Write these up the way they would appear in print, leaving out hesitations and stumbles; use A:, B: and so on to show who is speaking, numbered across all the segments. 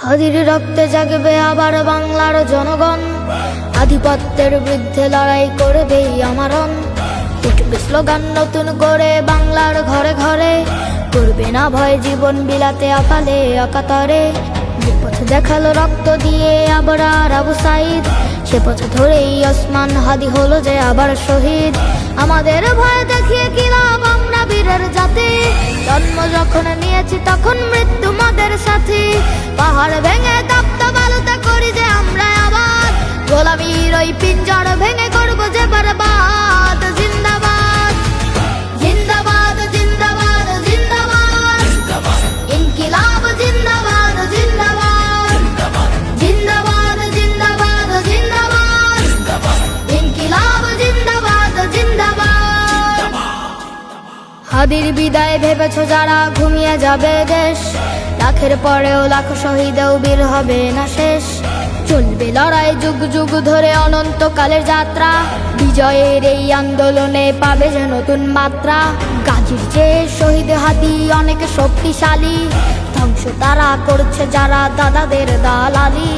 A: হাদির রক্তে জাগবে আবার বাংলার জনগণ, আধিপত্যের বিরুদ্ধে লড়াই করবে আমারণ। উঠবে স্লোগান নতুন করে বাংলার ঘরে ঘরে, করবে না ভয় জীবন বিলাতে আকালে অকাতরে। যে পথ দেখালো রক্ত দিয়ে আবরার আবু সাইদ, সে পথ ধরেই ওসমান হাদি হলো যে আবার শহীদ। আমাদের ভয় দেখিয়ে কি লাভ, আমরা বীরের জাতি। জন্ম যখন নিয়েছি তখন মৃত্যু আমাদের সাথী। পাহাড় ভেঙে তপ্ত বালুতে করি যে আমরা আবাদ, গোলামীর ওই পিঞ্জর ভেঙে করবো যে বরবাদ। জিন্দাবাদ জিন্দাবাদ জিন্দাবাদ জিন্দাবাদ, ইনকিলাব জিন্দাবাদ জিন্দাবাদ, জিন্দাবাদ জিন্দাবাদ জিন্দাবাদ, ইনকিলাব জিন্দাবাদ জিন্দাবাদ। হাদির বিদায় ভেবেছো যারা ঘুমিয়ে যাবে দেশ, লাখের পরেও লাখ শহীদেও বীর হবে না শেষ। চলবে লড়াই যুগ যুগ ধরে অনন্তকালের যাত্রা, বিজয়ের এই আন্দোলনে পাবে যে নতুন মাত্রা। গাজীর যে শহীদ হাদি অনেক শক্তিশালী, ধ্বংস তারা করছে যারা দাদাদের দালালি।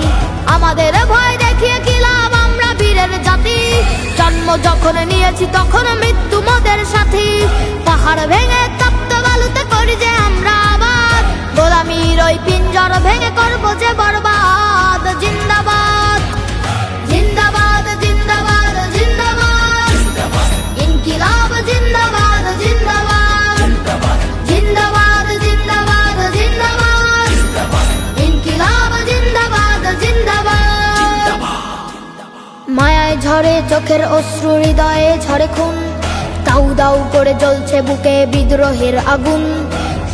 A: আমাদের ভয় দেখিয়ে কি লাভ, আমরা বীরের জাতি। জন্ম যখন নিয়েছি তখন মৃত্যু মোদের সাথী। পাহাড় ভেঙে তপ্ত বালুতে করি যে আমরা আবাদ, গোলামীর ওই পিঞ্জর ভেঙে করবো যে বরবাদ। জিন্দাবাদ জিন্দাবাদ জিন্দাবাদ জিন্দাবাদ, ইনকিলাব জিন্দাবাদ জিন্দাবাদ, জিন্দাবাদ জিন্দাবাদ জিন্দাবাদ, ইনকিলাব জিন্দাবাদ জিন্দাবাদ। মায়ায় ঝরে চোখের অশ্রু, হৃদয়ে ঝরে খুন, দাউ দাউ করে জ্বলছে বুকে বিদ্রোহের আগুন।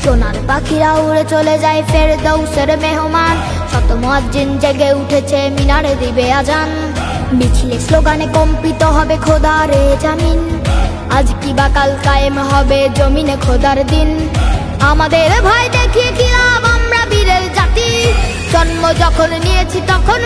A: সোনার পাখিরা উড়ে চলে যায় ফেরদৌসের মেহমান, শত মুয়াজ্জিন জেগে উঠেছে মিনারে দিবে আজান। মিছিলে স্লোগানে কম্পিত হবে খোদারে জামিন, আজ কি বা কাল কায়েম হবে জমিনে খোদার দিন। আমাদের ভয় দেখিয়ে কি লাভ, আমরা বীরের জাতি। জন্ম যখন নিয়েছি তখন